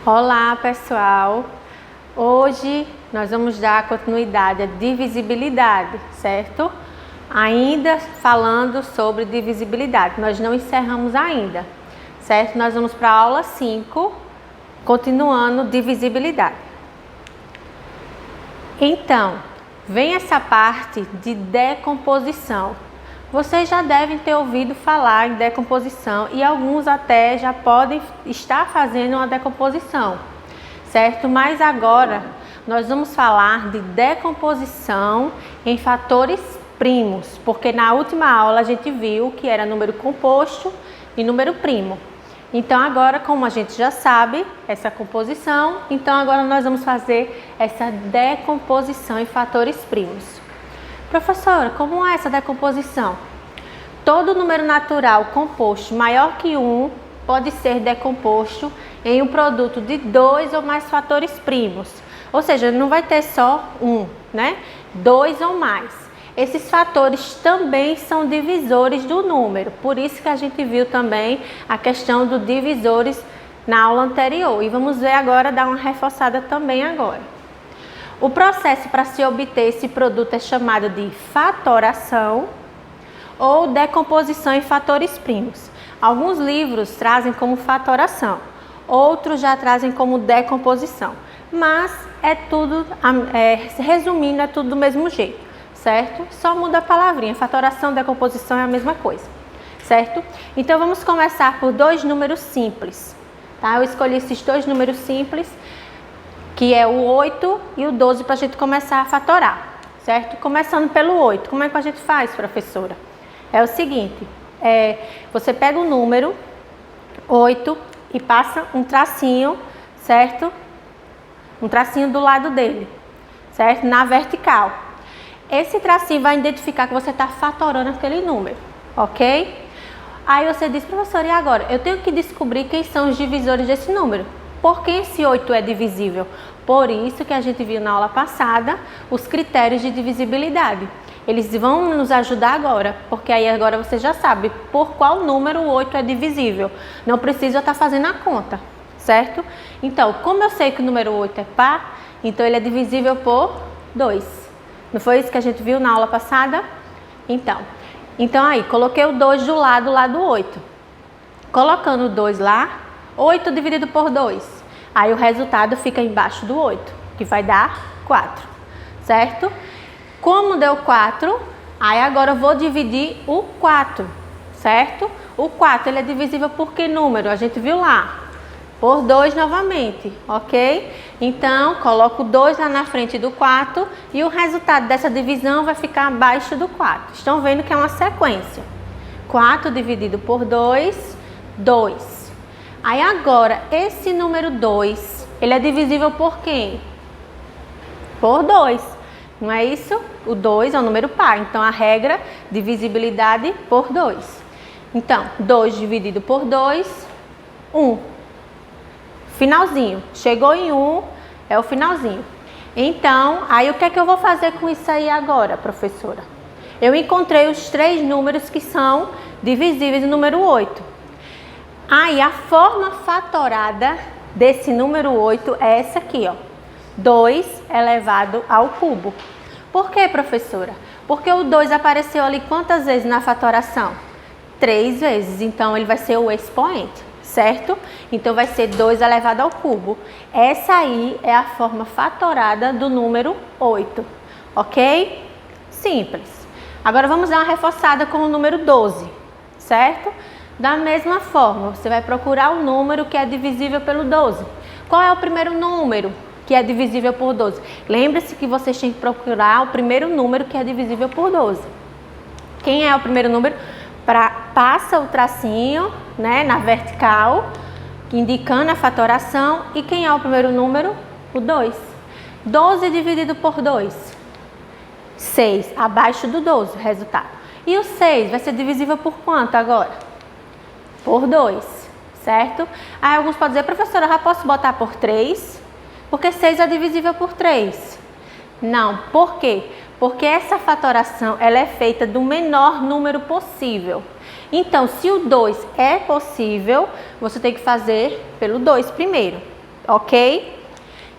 Olá, pessoal! Hoje nós vamos dar continuidade à divisibilidade, certo? Ainda falando sobre divisibilidade, nós não encerramos ainda, certo? Nós vamos para a aula 5, continuando divisibilidade. Então, vem essa parte de decomposição. Vocês já devem ter ouvido falar em decomposição e alguns até já podem estar fazendo uma decomposição, certo? Mas agora nós vamos falar de decomposição em fatores primos, porque na última aula a gente viu que era número composto e número primo. Então agora, como a gente já sabe essa composição, então agora nós vamos fazer essa decomposição em fatores primos. Professora, como é essa decomposição? Todo número natural composto maior que 1 pode ser decomposto em um produto de 2 ou mais fatores primos. Ou seja, não vai ter só 1, né? 2 ou mais. Esses fatores também são divisores do número. Por isso que a gente viu também a questão dos divisores na aula anterior. E vamos ver agora, dar uma reforçada também agora. O processo para se obter esse produto é chamado de fatoração ou decomposição em fatores primos. Alguns livros trazem como fatoração, outros já trazem como decomposição. Mas é tudo, resumindo, é tudo do mesmo jeito, certo? Só muda a palavrinha, fatoração, decomposição é a mesma coisa, certo? Então vamos começar por dois números simples, tá? Eu escolhi esses dois números simples, que é o 8 e o 12, para a gente começar a fatorar, certo? Começando pelo 8, como é que a gente faz, professora? É o seguinte, você pega o número 8 e passa um tracinho, certo? Um tracinho do lado dele, certo? Na vertical. Esse tracinho vai identificar que você está fatorando aquele número, ok? Aí você diz, professora, e agora? Eu tenho que descobrir quem são os divisores desse número. Por que esse 8 é divisível? Por isso que a gente viu na aula passada os critérios de divisibilidade. Eles vão nos ajudar agora, porque aí agora você já sabe por qual número o 8 é divisível. Não precisa estar fazendo a conta, certo? Então, como eu sei que o número 8 é par, então ele é divisível por 2. Não foi isso que a gente viu na aula passada? Então aí, coloquei o 2 do lado do 8. Colocando o 2 lá, 8 dividido por 2. Aí o resultado fica embaixo do 8, que vai dar 4, certo? Como deu 4, aí agora eu vou dividir o 4, certo? O 4 ele é divisível por que número? A gente viu lá. Por 2 novamente, ok? Então, coloco 2 lá na frente do 4 e o resultado dessa divisão vai ficar abaixo do 4. Estão vendo que é uma sequência. 4 dividido por 2, 2. Aí agora, esse número 2, ele é divisível por quem? Por 2. Não é isso? O 2 é um número par. Então, a regra, divisibilidade por 2. Então, 2 dividido por 2, 1. Finalzinho. Chegou em 1, é o finalzinho. Então, aí o que é que eu vou fazer com isso aí agora, professora? Eu encontrei os 3 números que são divisíveis do número 8. Aí, a forma fatorada desse número 8 é essa aqui, ó. 2 elevado ao cubo. Por quê, professora? Porque o 2 apareceu ali quantas vezes na fatoração? 3 vezes. Então, ele vai ser o expoente, certo? Então, vai ser 2 elevado ao cubo. Essa aí é a forma fatorada do número 8, ok? Simples. Agora, vamos dar uma reforçada com o número 12, certo? Da mesma forma, você vai procurar o número que é divisível pelo 12. Qual é o primeiro número que é divisível por 12? Lembre-se que vocês têm que procurar o primeiro número que é divisível por 12. Quem é o primeiro número? Passa o tracinho, né, na vertical, indicando a fatoração. E quem é o primeiro número? O 2. 12 dividido por 2. 6, abaixo do 12, resultado. E o 6 vai ser divisível por quanto agora? Por 2, certo? Aí alguns podem dizer, professora, eu já posso botar por 3? Porque 6 é divisível por 3. Não, por quê? Porque essa fatoração ela é feita do menor número possível. Então, se o 2 é possível, você tem que fazer pelo 2 primeiro. ok?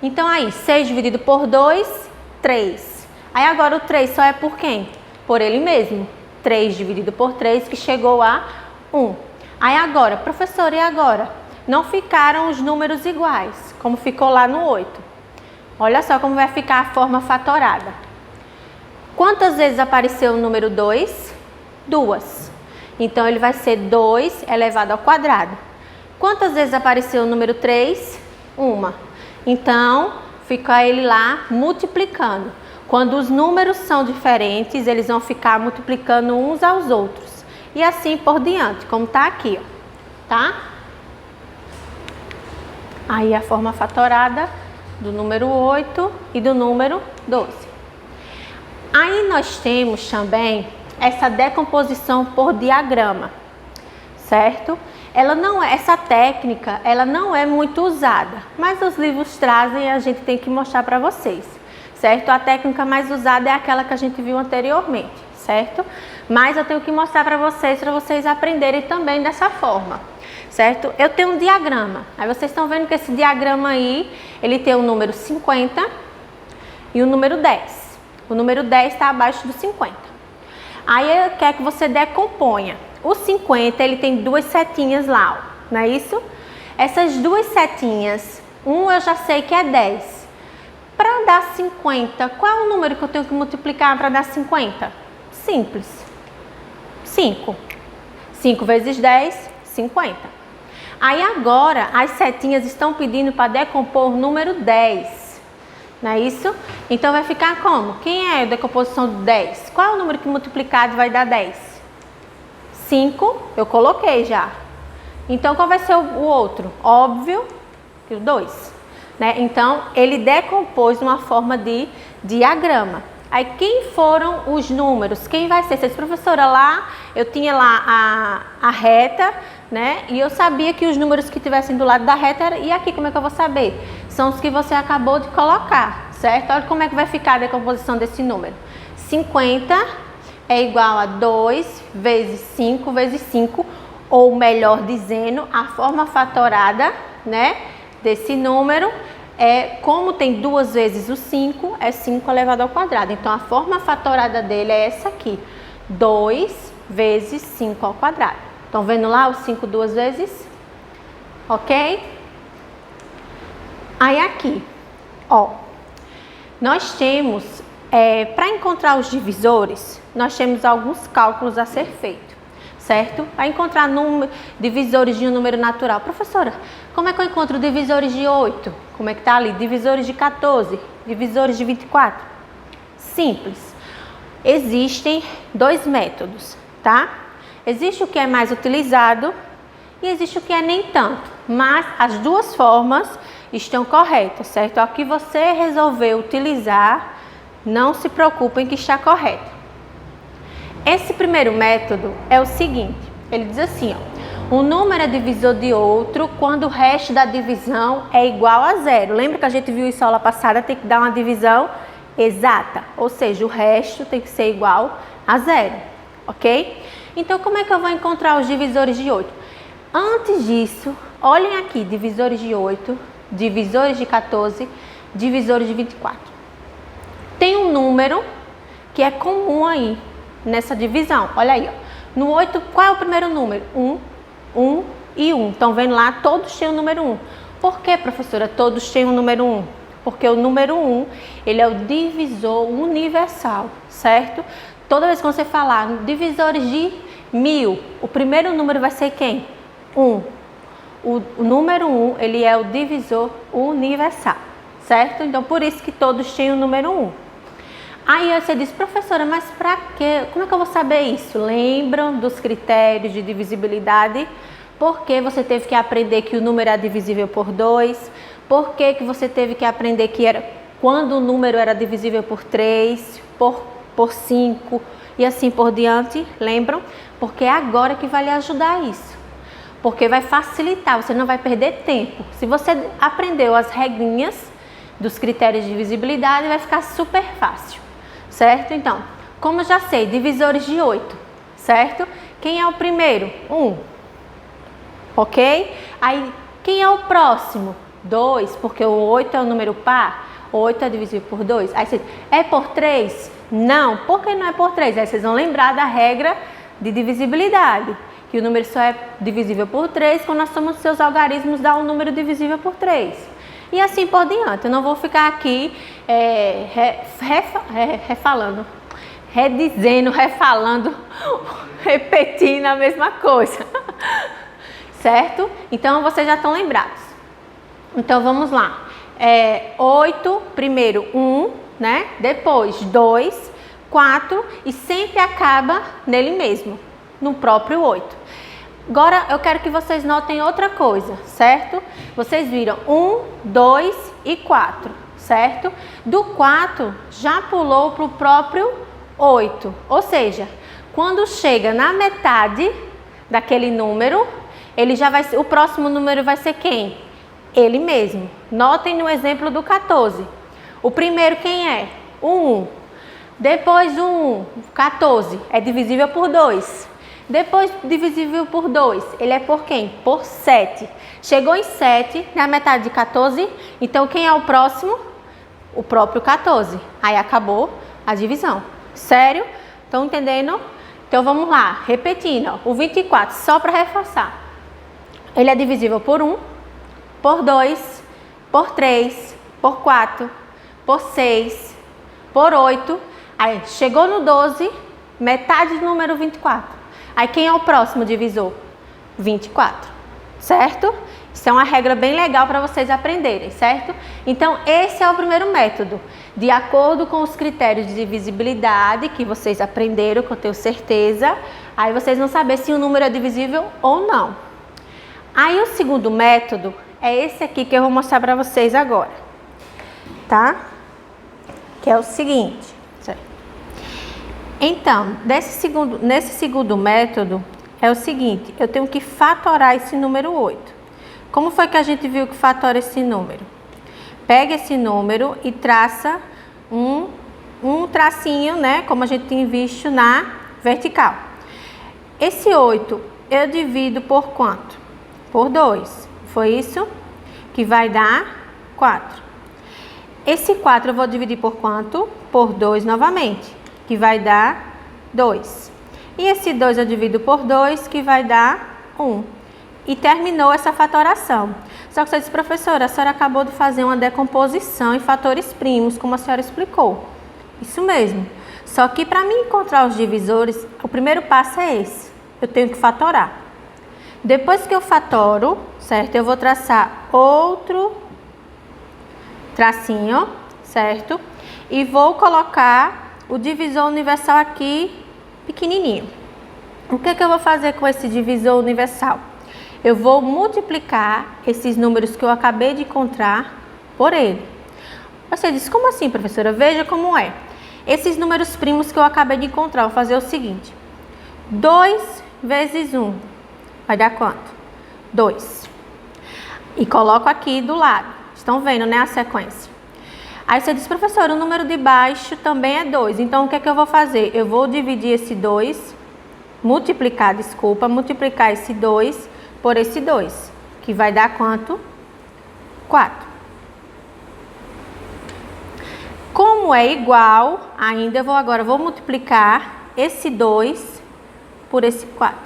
Então aí, 6 dividido por 2, 3. Aí agora o 3 só é por quem? Por ele mesmo. 3 dividido por 3, que chegou a 1. Aí agora, professor, e agora? Não ficaram os números iguais, como ficou lá no 8. Olha só como vai ficar a forma fatorada. Quantas vezes apareceu o número 2? 2. Então, ele vai ser 2 elevado ao quadrado. Quantas vezes apareceu o número 3? 1. Então, fica ele lá multiplicando. Quando os números são diferentes, eles vão ficar multiplicando uns aos outros. E assim por diante, como está aqui, ó, tá? Aí a forma fatorada do número 8 e do número 12. Aí nós temos também essa decomposição por diagrama, certo? Essa técnica, ela não é muito usada, mas os livros trazem e a gente tem que mostrar para vocês, certo? A técnica mais usada é aquela que a gente viu anteriormente, certo? Mas eu tenho que mostrar para vocês aprenderem também dessa forma, certo? Eu tenho um diagrama, aí vocês estão vendo que esse diagrama aí, ele tem o número 50 e o número 10. O número 10 está abaixo do 50. Aí eu quero que você decomponha. O 50, ele tem duas setinhas lá, ó, não é isso? Essas duas setinhas, eu já sei que é 10. Para dar 50, qual é o número que eu tenho que multiplicar para dar 50? Simples. 5. 5 vezes 10, 50. Aí agora, as setinhas estão pedindo para decompor o número 10. Não é isso? Então vai ficar como? Quem é a decomposição do 10? Qual é o número que multiplicado vai dar 10? 5, eu coloquei já. Então qual vai ser o outro? Óbvio que o 2. Né? Então ele decompôs uma forma de diagrama. Aí quem foram os números? Quem vai ser? Você disse, professora, lá eu tinha lá a reta, né? E eu sabia que os números que tivessem do lado da reta, e aqui como é que eu vou saber? São os que você acabou de colocar, certo? Olha como é que vai ficar a decomposição desse número. 50 é igual a 2 vezes 5 vezes 5, ou melhor dizendo, a forma fatorada, né, desse número é, como tem duas vezes o 5, é 5 elevado ao quadrado. Então, a forma fatorada dele é essa aqui, 2 vezes 5 ao quadrado. Estão vendo lá o 5 duas vezes? Ok? Aí aqui, ó, nós temos, para encontrar os divisores, nós temos alguns cálculos a ser feito, certo? Para encontrar divisores de um número natural. Professora, como é que eu encontro divisores de 8? Como é que tá ali? Divisores de 14, divisores de 24? Simples. Existem dois métodos, tá? Existe o que é mais utilizado e existe o que é nem tanto, mas as duas formas estão corretas, certo? O que você resolver utilizar, não se preocupem que está correto. Esse primeiro método é o seguinte, ele diz assim, ó, um número é divisor de outro quando o resto da divisão é igual a zero. Lembra que a gente viu isso na aula passada, tem que dar uma divisão exata, ou seja, o resto tem que ser igual a zero, ok? Então, como é que eu vou encontrar os divisores de 8? Antes disso, olhem aqui, divisores de 8, divisores de 14, divisores de 24. Tem um número que é comum aí, nessa divisão. Olha aí, ó. No 8, qual é o primeiro número? 1, 1 e 1. Estão vendo lá? Todos têm o número 1. Por que, professora, todos têm o número 1? Porque o número 1, ele é o divisor universal, certo? Toda vez que você falar divisores de 1000, o primeiro número vai ser quem? 1. O número 1, ele é o divisor universal, certo? Então, por isso que todos têm o número 1. Aí você diz, professora, mas para quê? Como é que eu vou saber isso? Lembram dos critérios de divisibilidade? Porque você teve que aprender que o número é divisível por 2? Por que você teve que aprender que era quando o número era divisível por 3, por 5 e assim por diante? Lembram? Porque é agora que vai lhe ajudar isso. Porque vai facilitar, você não vai perder tempo. Se você aprendeu as regrinhas dos critérios de divisibilidade, vai ficar super fácil, certo? Então, como eu já sei, divisores de 8, certo? Quem é o primeiro? 1, ok? Aí, quem é o próximo? 2, porque o 8 é um número par, 8 é divisível por 2. Aí você diz, é por 3? Não, por que não é por 3? Aí vocês vão lembrar da regra de divisibilidade, que o número só é divisível por 3 quando nós somos seus algarismos dá um número divisível por 3. E assim por diante. Eu não vou ficar aqui refalando, repetindo a mesma coisa. Certo? Então, vocês já estão lembrados. Então, vamos lá. 8, primeiro 1, né? Depois 2, 4 e sempre acaba nele mesmo, no próprio 8. Agora, eu quero que vocês notem outra coisa, certo? Vocês viram 1, 2 e 4, certo? Do 4 já pulou para o próprio 8, ou seja, quando chega na metade daquele número, ele já vai ser, o próximo número vai ser quem? Ele mesmo. Notem no exemplo do 14. O primeiro quem é? O 1. Depois o 1, 14, é divisível por 2. Depois divisível por 2, ele é por quem? Por 7. Chegou em 7, na metade de 14, então quem é o próximo? O próprio 14. Aí acabou a divisão. Sério? Estão entendendo? Então vamos lá, repetindo. Ó, o 24, só para reforçar. Ele é divisível por 1, por 2, por 3, por 4, por 6, por 8. Aí chegou no 12, metade do número 24. Aí quem é o próximo divisor? 24, certo? Isso é uma regra bem legal para vocês aprenderem, certo? Então, esse é o primeiro método. De acordo com os critérios de divisibilidade que vocês aprenderam, que eu tenho certeza, aí vocês vão saber se o número é divisível ou não. Aí o segundo método é esse aqui que eu vou mostrar para vocês agora, tá? Que é o seguinte. Então, nesse segundo método, é o seguinte, eu tenho que fatorar esse número 8. Como foi que a gente viu que fatora esse número? Pega esse número e traça um tracinho, né? Como a gente tem visto na vertical. Esse 8 eu divido por quanto? Por 2. Foi isso? Que vai dar 4. Esse 4 eu vou dividir por quanto? Por 2 novamente, que vai dar 2. E esse 2 eu divido por 2, que vai dar 1. E terminou essa fatoração. Só que você disse, professora, a senhora acabou de fazer uma decomposição em fatores primos, como a senhora explicou. Isso mesmo. Só que para mim encontrar os divisores, o primeiro passo é esse. Eu tenho que fatorar. Depois que eu fatoro, certo? Eu vou traçar outro tracinho, certo? E vou colocar o divisor universal aqui pequenininho. O que eu vou fazer com esse divisor universal? Eu vou multiplicar esses números que eu acabei de encontrar por ele. Você disse, como assim, professora? Veja como é. Esses números primos que eu acabei de encontrar, eu vou fazer o seguinte. 2 vezes 1 vai dar quanto? 2. E coloco aqui do lado. Estão vendo, né, a sequência? Aí você diz, professor, o número de baixo também é 2. Então, o que eu vou fazer? Eu vou dividir esse 2, multiplicar esse 2 por esse 2, que vai dar quanto? 4. Como é igual, ainda agora vou multiplicar esse 2 por esse 4,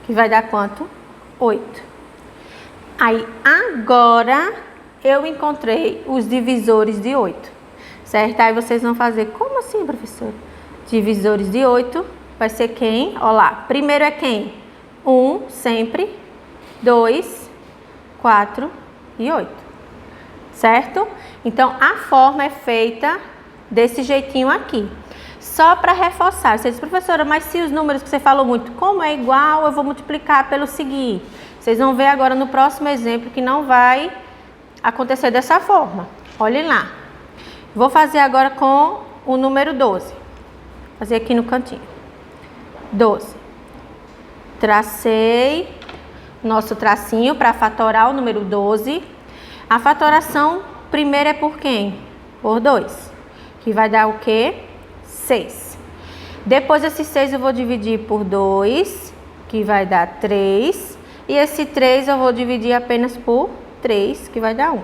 que vai dar quanto? 8. Aí, agora eu encontrei os divisores de 8, certo? Aí vocês vão fazer, como assim, professor? Divisores de 8 vai ser quem? Olha lá, primeiro é quem? 1, sempre, 2, 4 e 8, certo? Então, a forma é feita desse jeitinho aqui. Só para reforçar, você diz, professora, mas se os números que você falou muito, como é igual, eu vou multiplicar pelo seguinte. Vocês vão ver agora no próximo exemplo que não vai acontecer dessa forma. Olhem lá. Vou fazer agora com o número 12. Vou fazer aqui no cantinho. 12. Tracei nosso tracinho para fatorar o número 12. A fatoração primeiro é por quem? Por 2. Que vai dar o quê? 6. Depois esse 6 eu vou dividir por 2, que vai dar 3. E esse 3 eu vou dividir apenas por 3, que vai dar 1.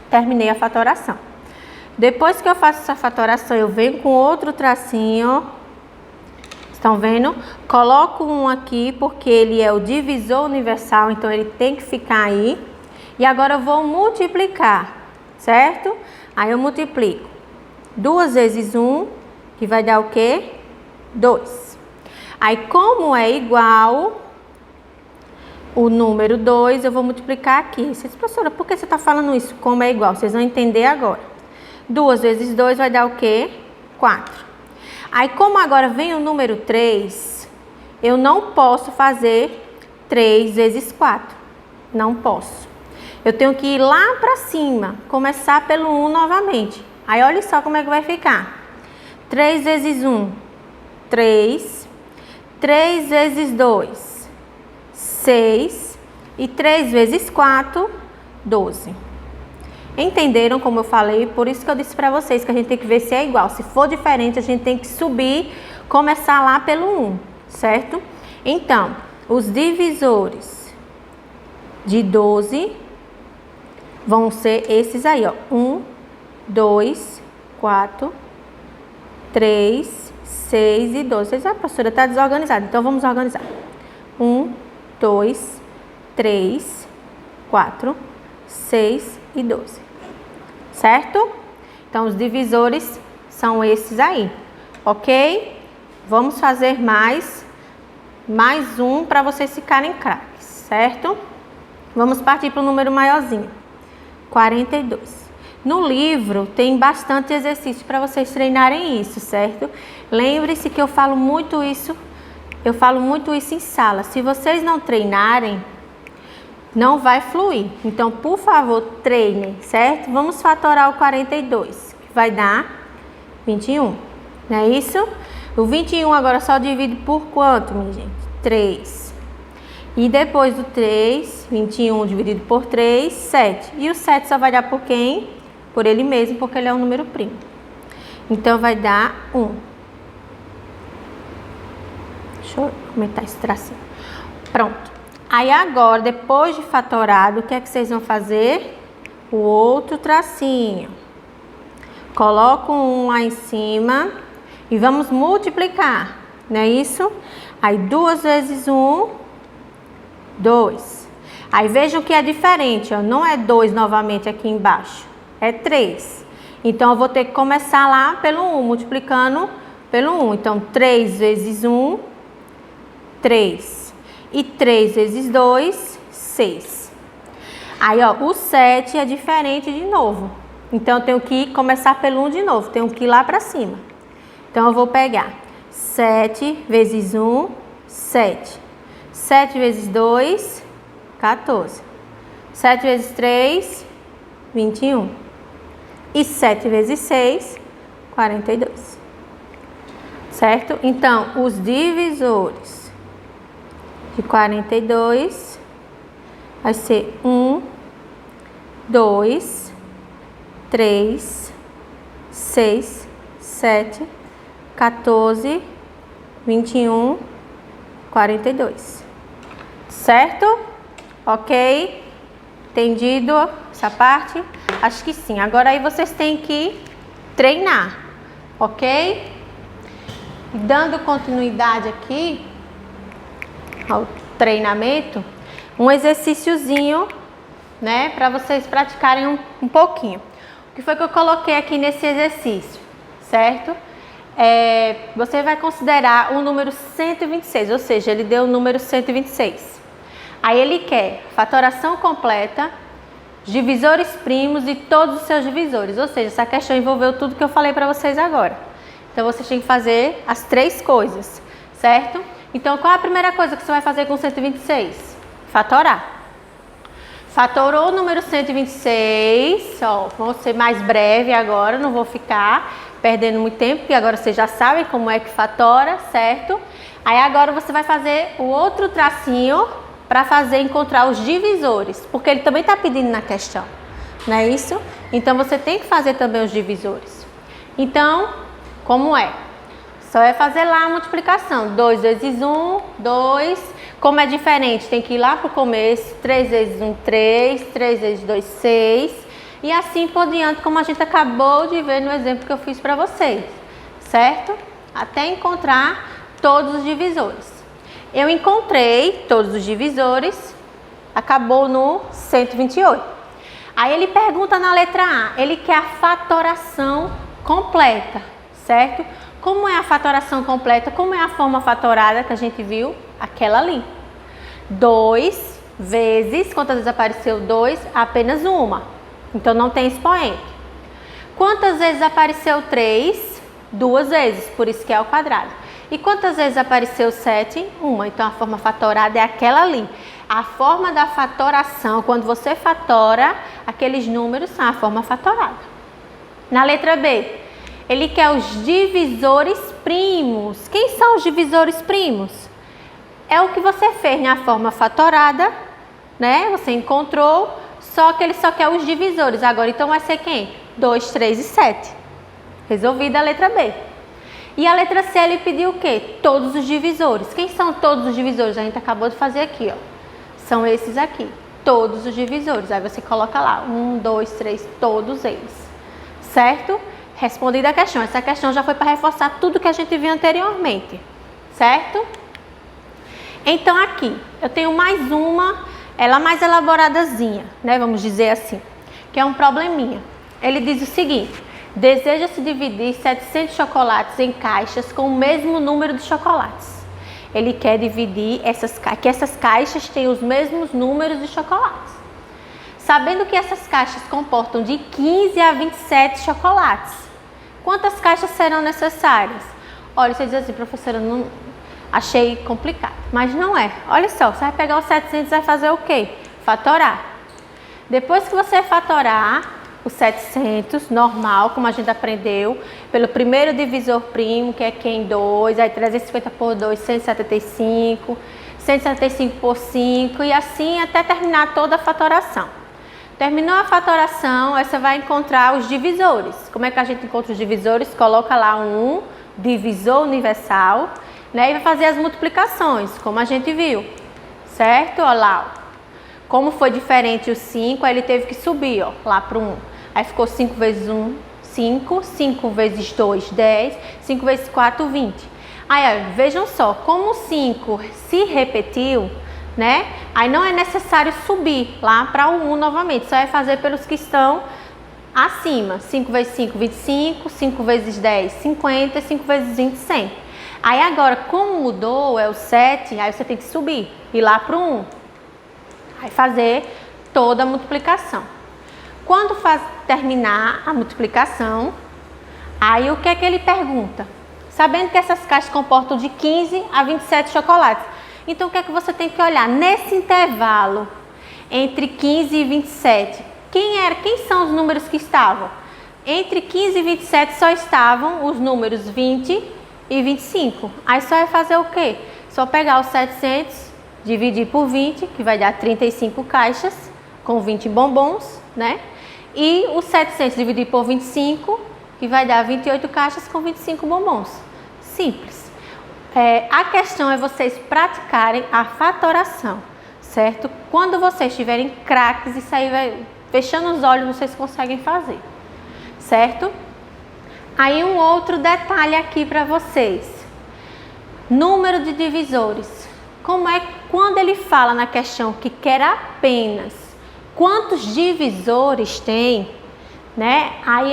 Terminei a fatoração. Depois que eu faço essa fatoração, eu venho com outro tracinho. Estão vendo? Coloco um aqui porque ele é o divisor universal, então ele tem que ficar aí. E agora eu vou multiplicar, certo? Aí eu multiplico 2 vezes 1, que vai dar o quê? 2. Aí como é igual o número 2, eu vou multiplicar aqui. Vocês, professora, por que você está falando isso? Como é igual? Vocês vão entender agora. 2 vezes 2 vai dar o quê? 4. Aí, como agora vem o número 3, eu não posso fazer 3 vezes 4. Não posso. Eu tenho que ir lá para cima, começar pelo 1 novamente. Aí, olha só como é que vai ficar. 3 vezes 1, 3. 3 vezes 2, 6. E 3 vezes 4, 12. Entenderam como eu falei? Por isso que eu disse para vocês que a gente tem que ver se é igual. Se for diferente, a gente tem que subir, começar lá pelo 1, certo? Então, os divisores de 12 vão ser esses aí, ó. 1, 2, 4, 3, 6 e 12. Vocês, a professora está desorganizada, então vamos organizar. 1, 2, 3, 4, 6 e 12. Certo? Então, os divisores são esses aí, ok? Vamos fazer mais um para vocês ficarem craques, certo? Vamos partir para o número maiorzinho, 42. No livro tem bastante exercício para vocês treinarem isso, certo? Lembre-se que eu falo muito isso em sala. Se vocês não treinarem, não vai fluir. Então, por favor, treinem, certo? Vamos fatorar o 42, que vai dar 21. Não é isso? O 21 agora só divide por quanto, minha gente? 3. E depois do 3, 21 dividido por 3, 7. E o 7 só vai dar por quem? Por ele mesmo, porque ele é um número primo. Então, vai dar 1. Deixa eu aumentar esse tracinho. Pronto. Aí agora, depois de fatorado, o que é que vocês vão fazer? O outro tracinho. Coloco um lá em cima e vamos multiplicar, não é isso? Aí 2 vezes 1, 2. Aí vejam que é diferente, ó. Não é 2 novamente aqui embaixo, é 3. Então, eu vou ter que começar lá pelo 1, multiplicando pelo 1. Então, 3 vezes 1, 3. E 3 vezes 2, 6. Aí, ó, o 7 é diferente de novo. Então, eu tenho que começar pelo 1 de novo. Tenho que ir lá para cima. Então, eu vou pegar 7 vezes 1, 7. 7 vezes 2, 14. 7 vezes 3, 21. E 7 vezes 6, 42. Certo? Então, os divisores de 42 vai ser 1, 2, 3, 6, 7, 14, 21, 42. Certo? Ok? Entendido essa parte? Acho que sim. Agora aí vocês têm que treinar, ok? E dando continuidade aqui ao treinamento, um exercíciozinho, né, para vocês praticarem um pouquinho. O que foi que eu coloquei aqui nesse exercício, certo? Você vai considerar o número 126, ou seja, ele deu o número 126. Aí ele quer fatoração completa, divisores primos e todos os seus divisores, ou seja, essa questão envolveu tudo que eu falei para vocês agora. Então, vocês têm que fazer as 3 coisas, certo? Então, qual é a primeira coisa que você vai fazer com 126? Fatorar. Fatorou o número 126, ó, vou ser mais breve agora, não vou ficar perdendo muito tempo, porque agora vocês já sabem como é que fatora, certo? Aí agora você vai fazer o outro tracinho para encontrar os divisores, porque ele também está pedindo na questão, não é isso? Então, você tem que fazer também os divisores. Então, como é? Só é fazer lá a multiplicação. 2 vezes 1, 2. Como é diferente, tem que ir lá para o começo, 3 vezes 1, 3, 3 vezes 2, 6, e assim por diante, como a gente acabou de ver no exemplo que eu fiz para vocês, certo? Até encontrar todos os divisores. Eu encontrei todos os divisores, acabou no 128. Aí ele pergunta na letra A, ele quer a fatoração completa, certo? Como é a fatoração completa? Como é a forma fatorada que a gente viu? Aquela ali. 2 vezes, quantas vezes apareceu 2? Apenas uma. Então não tem expoente. Quantas vezes apareceu 3? 2 vezes, por isso que é ao quadrado. E quantas vezes apareceu 7? Uma. Então a forma fatorada é aquela ali. A forma da fatoração, quando você fatora, aqueles números são a forma fatorada. Na letra B, ele quer os divisores primos. Quem são os divisores primos? É o que você fez na forma fatorada, né? Você encontrou, só que ele só quer os divisores. Agora, então vai ser quem? 2, 3 e 7. Resolvida a letra B. E a letra C, ele pediu o quê? Todos os divisores. Quem são todos os divisores? A gente acabou de fazer aqui, ó. São esses aqui, todos os divisores. Aí você coloca lá, 1, 2, 3, todos eles. Certo? Respondida a questão. Essa questão já foi para reforçar tudo que a gente viu anteriormente. Certo? Então aqui, eu tenho mais uma, ela mais elaboradazinha, né? Vamos dizer assim, que é um probleminha. Ele diz o seguinte: deseja-se dividir 700 chocolates em caixas com o mesmo número de chocolates. Ele quer dividir que essas caixas tenham os mesmos números de chocolates. Sabendo que essas caixas comportam de 15 a 27 chocolates, quantas caixas serão necessárias? Olha, você diz assim, professora, não achei complicado, mas não é. Olha só, você vai pegar os 700 e vai fazer o quê? Fatorar. Depois que você fatorar os 700, normal, como a gente aprendeu, pelo primeiro divisor primo, que é quem? 2, aí 350 por 2, 175, 175 por 5, e assim até terminar toda a fatoração. Terminou a fatoração, aí você vai encontrar os divisores. Como é que a gente encontra os divisores? Coloca lá um divisor universal, né? E vai fazer as multiplicações, como a gente viu, certo? Olha lá, ó. Como foi diferente o 5, aí ele teve que subir, ó, lá para o 1. Aí ficou 5 vezes 1, 5, 5 vezes 2, 10, 5 vezes 4, 20. Aí, ó, vejam só, como o 5 se repetiu, né? Aí não é necessário subir lá para o 1 novamente, só é fazer pelos que estão acima. 5 vezes 5, 25, 5 vezes 10, 50, 5 vezes 20, 100. Aí agora, como mudou, é o 7, aí você tem que subir, ir lá para o 1. Aí fazer toda a multiplicação. Quando terminar a multiplicação, aí o que é que ele pergunta? Sabendo que essas caixas comportam de 15 a 27 chocolates. Então, o que é que você tem que olhar? Nesse intervalo entre 15 e 27, quem são os números que estavam? Entre 15 e 27 só estavam os números 20 e 25. Aí só é fazer o quê? Só pegar os 700, dividir por 20, que vai dar 35 caixas com 20 bombons, né? E os 700 dividir por 25, que vai dar 28 caixas com 25 bombons. Simples. A questão é vocês praticarem a fatoração, certo? Quando vocês tiverem craques, isso aí vai fechando os olhos, vocês conseguem fazer, certo? Aí um outro detalhe aqui para vocês. Número de divisores. Como é quando ele fala na questão que quer apenas quantos divisores tem, né? Aí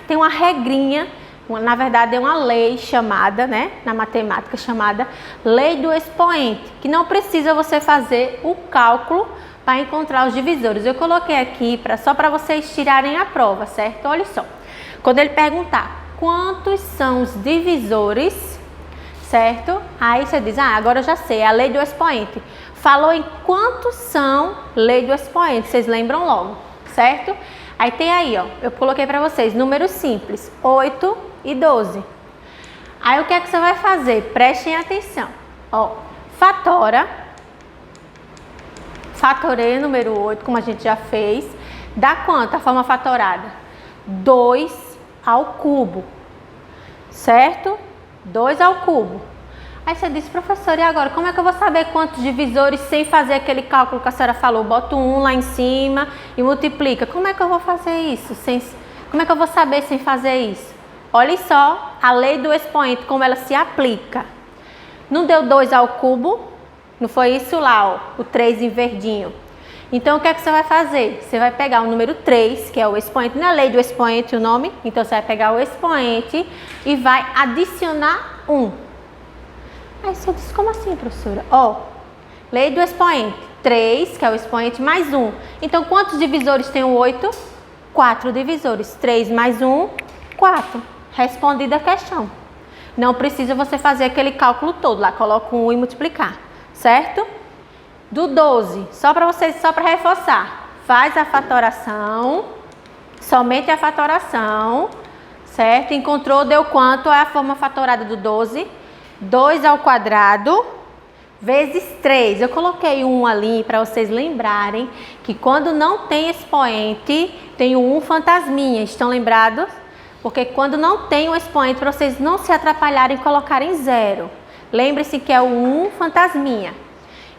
tem uma regrinha, na verdade é uma lei chamada, né, na matemática chamada lei do expoente, que não precisa você fazer o cálculo para encontrar os divisores. Eu coloquei aqui só para vocês tirarem a prova, certo? Olha só, quando ele perguntar quantos são os divisores, certo? Aí você diz, agora eu já sei, é a lei do expoente. Falou em quantos são lei do expoente, vocês lembram logo, certo? Aí tem aí, ó, eu coloquei para vocês, números simples, 8 e 12. Aí o que é que você vai fazer? Prestem atenção. Ó, fatorei o número 8, como a gente já fez. Dá quanto a forma fatorada? 2 ao cubo, certo? 2 ao cubo. Aí você disse, professora, e agora? Como é que eu vou saber quantos divisores sem fazer aquele cálculo que a senhora falou? Bota um lá em cima e multiplica. Como é que eu vou fazer isso? Como é que eu vou saber sem fazer isso? Olha só a lei do expoente, como ela se aplica. Não deu 2 ao cubo? Não foi isso lá, ó, o 3 em verdinho. Então, o que é que você vai fazer? Você vai pegar o número 3, que é o expoente, não é lei do expoente o nome? Então, você vai pegar o expoente e vai adicionar 1. Aí você disse, como assim, professora? Ó, lei do expoente, 3, que é o expoente, mais 1. Então, quantos divisores tem o 8? 4 divisores. 3 mais 1, 4. Respondida a questão. Não precisa você fazer aquele cálculo todo lá, coloca um 1 e multiplicar, certo? Do 12, só para reforçar, faz a fatoração, somente a fatoração, certo? Encontrou, deu quanto? É a forma fatorada do 12, 2 ao quadrado, vezes 3. Eu coloquei um ali para vocês lembrarem que quando não tem expoente, tem o 1 fantasminha, estão lembrados? Porque quando não tem o expoente, para vocês não se atrapalharem e colocarem 0. Lembre-se que é o 1 fantasminha.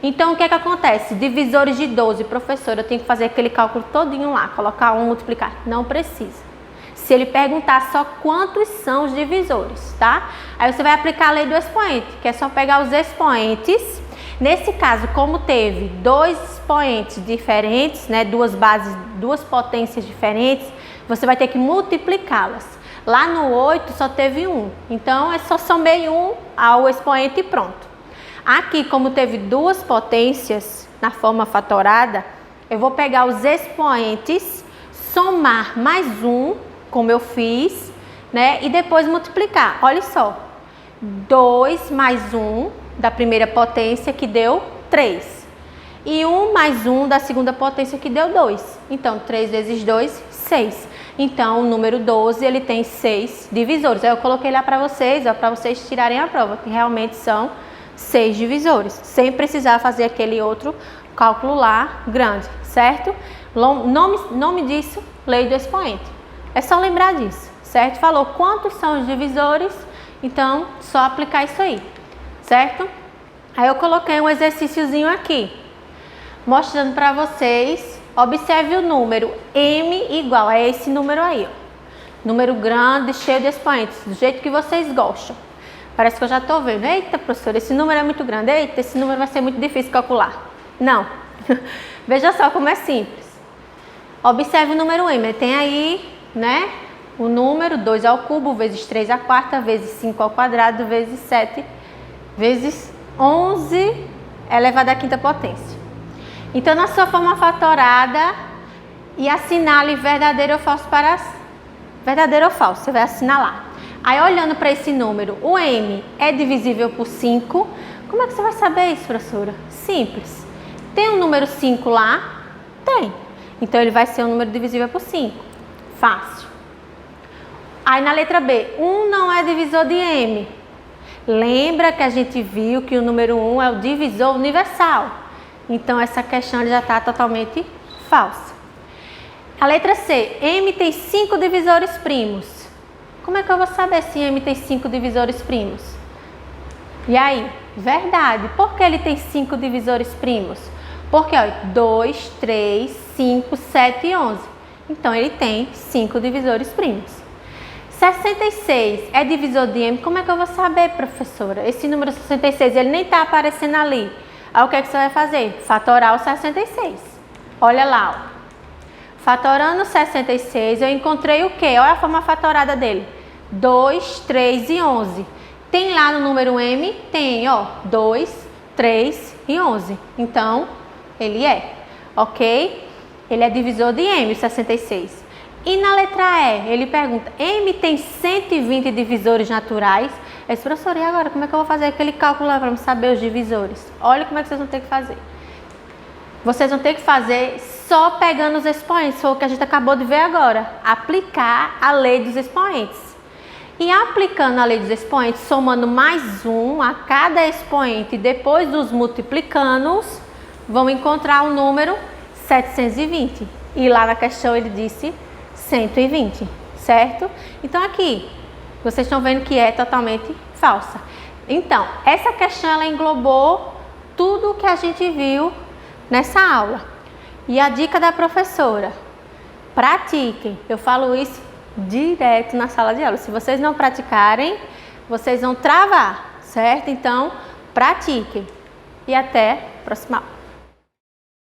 Então, o que é que acontece? Divisores de 12, professora, eu tenho que fazer aquele cálculo todinho lá, colocar 1, multiplicar. Não precisa. Se ele perguntar só quantos são os divisores, tá? Aí você vai aplicar a lei do expoente, que é só pegar os expoentes. Nesse caso, como teve 2 expoentes diferentes, né, duas bases, 2 potências diferentes, você vai ter que multiplicá-las. Lá no 8 só teve 1, então é só somei 1 ao expoente e pronto. Aqui, como teve 2 potências na forma fatorada, eu vou pegar os expoentes, somar mais 1, como eu fiz, né? E depois multiplicar. Olha só, 2 mais 1 da primeira potência, que deu 3. E 1 mais 1 da segunda potência, que deu 2. Então, 3 vezes 2, 6. Então, o número 12, ele tem 6 divisores. Aí eu coloquei lá para vocês tirarem a prova, que realmente são 6 divisores, sem precisar fazer aquele outro cálculo lá grande, certo? Nome disso, lei do expoente. É só lembrar disso, certo? Falou quantos são os divisores, então só aplicar isso aí, certo? Aí eu coloquei um exercíciozinho aqui, mostrando para vocês. Observe o número m igual a esse número aí, ó. Número grande, cheio de expoentes, do jeito que vocês gostam. Parece que eu já estou vendo. Eita, professora, esse número é muito grande. Eita, esse número vai ser muito difícil calcular. Não. Veja só como é simples. Observe o número m. Tem aí, né, o número 2 ao cubo, vezes 3 à quarta, vezes 5 ao quadrado, vezes 7, vezes 11 elevado à quinta potência. Então, na sua forma fatorada, e assinale verdadeiro ou falso para... Verdadeiro ou falso, você vai assinalar. Aí, olhando para esse número, o m é divisível por 5. Como é que você vai saber isso, professora? Simples. Tem um número 5 lá? Tem. Então, ele vai ser um número divisível por 5. Fácil. Aí, na letra B, 1 não é divisor de m. Lembra que a gente viu que o número 1 é o divisor universal. Então, essa questão já está totalmente falsa. A letra C, m tem 5 divisores primos. Como é que eu vou saber se m tem 5 divisores primos? E aí? Verdade. Por que ele tem 5 divisores primos? Porque, ó, 2, 3, 5, 7 e 11. Então, ele tem 5 divisores primos. 66 é divisor de m. Como é que eu vou saber, professora? Esse número 66, ele nem está aparecendo ali. Aí, o que é que você vai fazer? Fatorar o 66. Olha lá, ó. Fatorando 66, eu encontrei o quê? Olha a forma fatorada dele. 2, 3 e 11. Tem lá no número m? Tem, ó. 2, 3 e 11. Então, ele é, ok? Ele é divisor de m, 66. E na letra E, ele pergunta, m tem 120 divisores naturais? Eu disse, professora, e agora? Como é que eu vou fazer aquele cálculo lá para saber os divisores? Olha como é que vocês vão ter que fazer. Vocês vão ter que fazer só pegando os expoentes, foi o que a gente acabou de ver agora. Aplicar a lei dos expoentes. E aplicando a lei dos expoentes, somando mais 1 a cada expoente, depois dos multiplicando-os, vão encontrar o número 720. E lá na questão ele disse 120, certo? Então aqui, vocês estão vendo que é totalmente falsa. Então, essa questão ela englobou tudo o que a gente viu nessa aula. E a dica da professora: pratiquem. Eu falo isso direto na sala de aula. Se vocês não praticarem, vocês vão travar, certo? Então, pratiquem. E até a próxima aula.